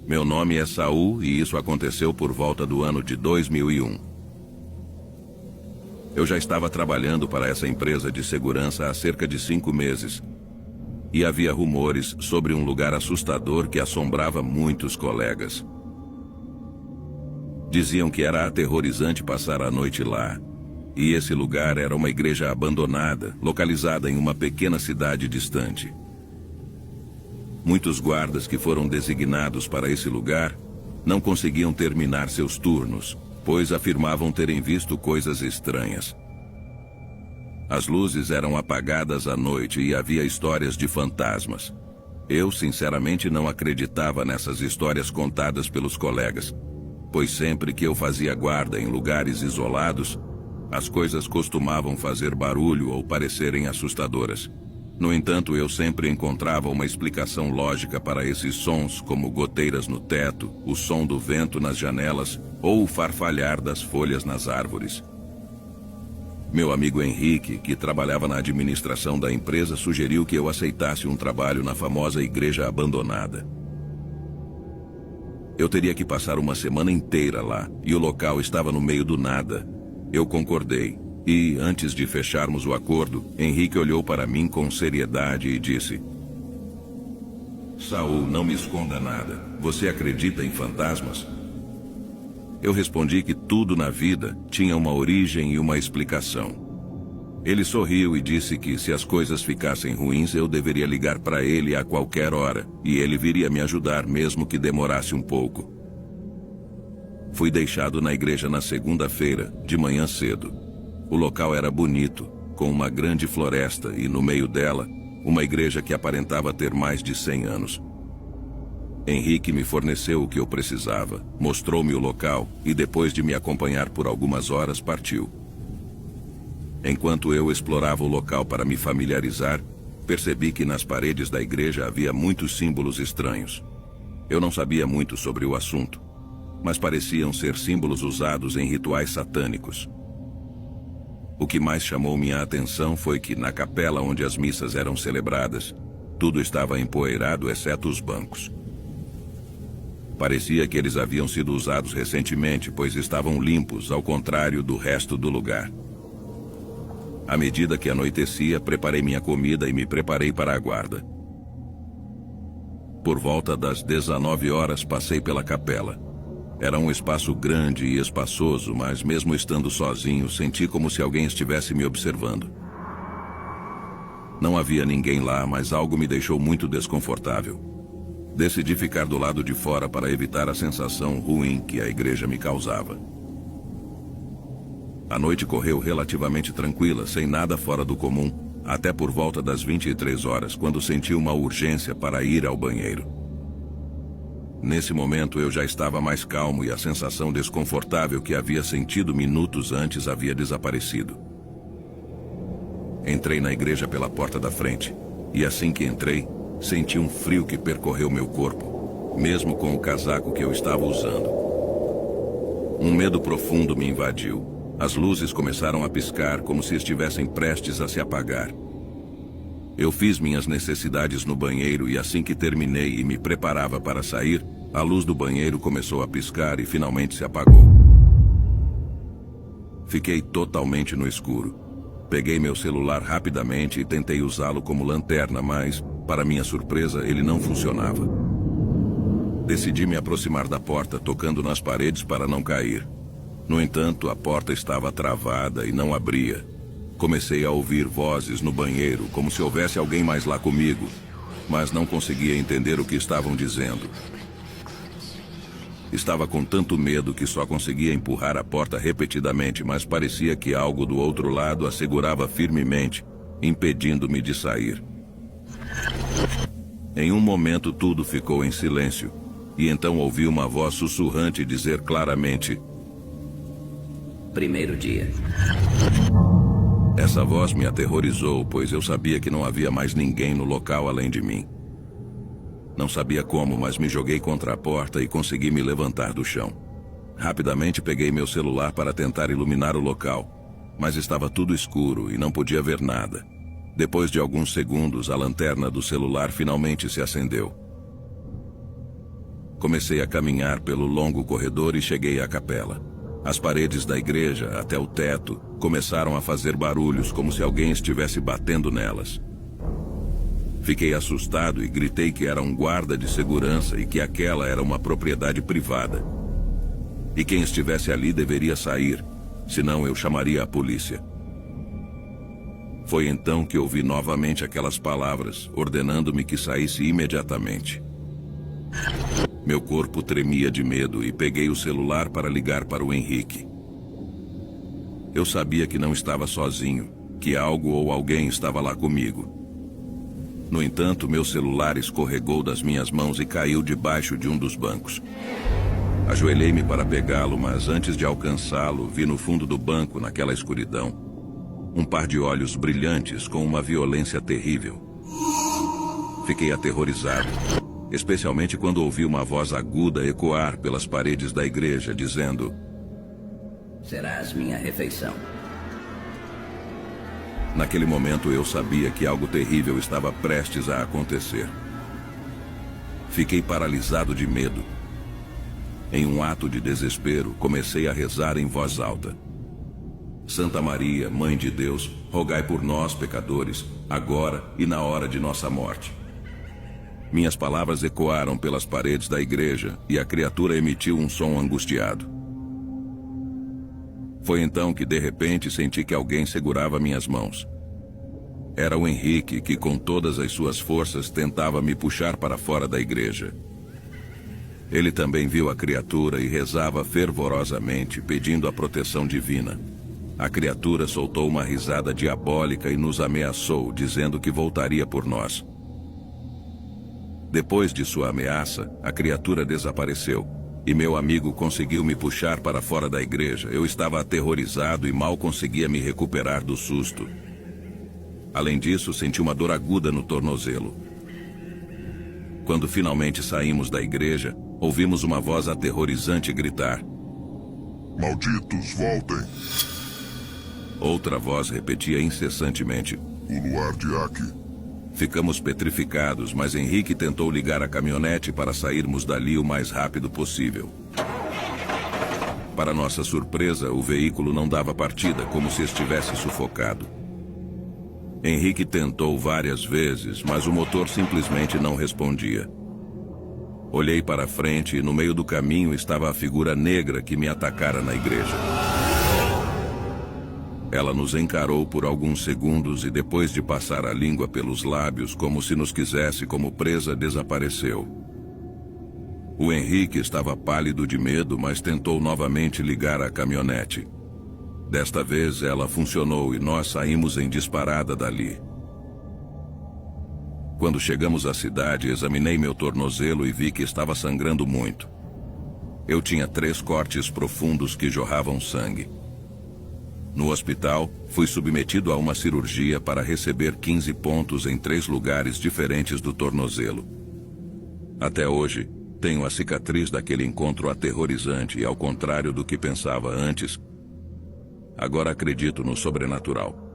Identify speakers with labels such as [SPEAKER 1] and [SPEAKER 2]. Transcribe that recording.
[SPEAKER 1] Meu nome é Saul e isso aconteceu por volta do ano de 2001. Eu já estava trabalhando para essa empresa de segurança há cerca de 5 meses. E havia rumores sobre um lugar assustador que assombrava muitos colegas. Diziam que era aterrorizante passar a noite lá. E esse lugar era uma igreja abandonada, localizada em uma pequena cidade distante. Muitos guardas que foram designados para esse lugar não conseguiam terminar seus turnos, pois afirmavam terem visto coisas estranhas. As luzes eram apagadas à noite e havia histórias de fantasmas. Eu, sinceramente, não acreditava nessas histórias contadas pelos colegas, pois sempre que eu fazia guarda em lugares isolados, as coisas costumavam fazer barulho ou parecerem assustadoras. No entanto, eu sempre encontrava uma explicação lógica para esses sons, como goteiras no teto, o som do vento nas janelas ou o farfalhar das folhas nas árvores. Meu amigo Henrique, que trabalhava na administração da empresa, sugeriu que eu aceitasse um trabalho na famosa igreja abandonada. Eu teria que passar uma semana inteira lá, e o local estava no meio do nada. Eu concordei, e, antes de fecharmos o acordo, Henrique olhou para mim com seriedade e disse: Saul, não me esconda nada. Você acredita em fantasmas? Eu respondi que tudo na vida tinha uma origem e uma explicação. Ele sorriu e disse que se as coisas ficassem ruins, eu deveria ligar para ele a qualquer hora, e ele viria me ajudar mesmo que demorasse um pouco. Fui deixado na igreja na segunda-feira, de manhã cedo. O local era bonito, com uma grande floresta e, no meio dela, uma igreja que aparentava ter mais de 100 anos. Henrique me forneceu o que eu precisava, mostrou-me o local e, depois de me acompanhar por algumas horas, partiu. Enquanto eu explorava o local para me familiarizar, percebi que nas paredes da igreja havia muitos símbolos estranhos. Eu não sabia muito sobre o assunto, mas pareciam ser símbolos usados em rituais satânicos. O que mais chamou minha atenção foi que, na capela onde as missas eram celebradas, tudo estava empoeirado exceto os bancos. Parecia que eles haviam sido usados recentemente, pois estavam limpos, ao contrário do resto do lugar. À medida que anoitecia, preparei minha comida e me preparei para a guarda. Por volta das 19 horas, passei pela capela. Era um espaço grande e espaçoso, mas mesmo estando sozinho, senti como se alguém estivesse me observando. Não havia ninguém lá, mas algo me deixou muito desconfortável. Decidi ficar do lado de fora para evitar a sensação ruim que a igreja me causava. A noite correu relativamente tranquila, sem nada fora do comum, até por volta das 23 horas, quando senti uma urgência para ir ao banheiro. Nesse momento eu já estava mais calmo e a sensação desconfortável que havia sentido minutos antes havia desaparecido. Entrei na igreja pela porta da frente, e assim que entrei, senti um frio que percorreu meu corpo, mesmo com o casaco que eu estava usando. Um medo profundo me invadiu. As luzes começaram a piscar como se estivessem prestes a se apagar. Eu fiz minhas necessidades no banheiro e assim que terminei e me preparava para sair, a luz do banheiro começou a piscar e finalmente se apagou. Fiquei totalmente no escuro. Peguei meu celular rapidamente e tentei usá-lo como lanterna, mas, para minha surpresa, ele não funcionava. Decidi me aproximar da porta, tocando nas paredes para não cair. No entanto, a porta estava travada e não abria. Comecei a ouvir vozes no banheiro, como se houvesse alguém mais lá comigo, mas não conseguia entender o que estavam dizendo. Estava com tanto medo que só conseguia empurrar a porta repetidamente, mas parecia que algo do outro lado a segurava firmemente, impedindo-me de sair. Em um momento tudo ficou em silêncio, e então ouvi uma voz sussurrante dizer claramente:
[SPEAKER 2] Primeiro dia.
[SPEAKER 1] Essa voz me aterrorizou, pois eu sabia que não havia mais ninguém no local além de mim. Não sabia como, mas me joguei contra a porta e consegui me levantar do chão. Rapidamente peguei meu celular para tentar iluminar o local, mas estava tudo escuro e não podia ver nada. Depois de alguns segundos, a lanterna do celular finalmente se acendeu. Comecei a caminhar pelo longo corredor e cheguei à capela. As paredes da igreja, até o teto, começaram a fazer barulhos como se alguém estivesse batendo nelas. Fiquei assustado e gritei que era um guarda de segurança e que aquela era uma propriedade privada. E quem estivesse ali deveria sair, senão eu chamaria a polícia. Foi então que ouvi novamente aquelas palavras, ordenando-me que saísse imediatamente. Meu corpo tremia de medo e peguei o celular para ligar para o Henrique. Eu sabia que não estava sozinho, que algo ou alguém estava lá comigo. No entanto, meu celular escorregou das minhas mãos e caiu debaixo de um dos bancos. Ajoelhei-me para pegá-lo, mas antes de alcançá-lo, vi no fundo do banco, naquela escuridão, um par de olhos brilhantes com uma violência terrível. Fiquei aterrorizado, especialmente quando ouvi uma voz aguda ecoar pelas paredes da igreja, dizendo:
[SPEAKER 2] "Serás minha refeição."
[SPEAKER 1] Naquele momento eu sabia que algo terrível estava prestes a acontecer. Fiquei paralisado de medo. Em um ato de desespero, comecei a rezar em voz alta: Santa Maria, Mãe de Deus, rogai por nós, pecadores, agora e na hora de nossa morte. Minhas palavras ecoaram pelas paredes da igreja e a criatura emitiu um som angustiado. Foi então que, de repente, senti que alguém segurava minhas mãos. Era o Henrique que, com todas as suas forças, tentava me puxar para fora da igreja. Ele também viu a criatura e rezava fervorosamente, pedindo a proteção divina. A criatura soltou uma risada diabólica e nos ameaçou, dizendo que voltaria por nós. Depois de sua ameaça, a criatura desapareceu, e meu amigo conseguiu me puxar para fora da igreja. Eu estava aterrorizado e mal conseguia me recuperar do susto. Além disso, senti uma dor aguda no tornozelo. Quando finalmente saímos da igreja, ouvimos uma voz aterrorizante gritar:
[SPEAKER 3] "Malditos, voltem!"
[SPEAKER 1] Outra voz repetia incessantemente:
[SPEAKER 3] "O luar de Aki."
[SPEAKER 1] Ficamos petrificados, mas Henrique tentou ligar a caminhonete para sairmos dali o mais rápido possível. Para nossa surpresa, o veículo não dava partida, como se estivesse sufocado. Henrique tentou várias vezes, mas o motor simplesmente não respondia. Olhei para frente e no meio do caminho estava a figura negra que me atacara na igreja. Ela nos encarou por alguns segundos e, depois de passar a língua pelos lábios como se nos quisesse como presa, desapareceu. O Henrique estava pálido de medo, mas tentou novamente ligar a caminhonete. Desta vez ela funcionou e nós saímos em disparada dali. Quando chegamos à cidade, examinei meu tornozelo e vi que estava sangrando muito. Eu tinha 3 cortes profundos que jorravam sangue. No hospital, fui submetido a uma cirurgia para receber 15 pontos em 3 lugares diferentes do tornozelo. Até hoje, tenho a cicatriz daquele encontro aterrorizante e, ao contrário do que pensava antes, agora acredito no sobrenatural.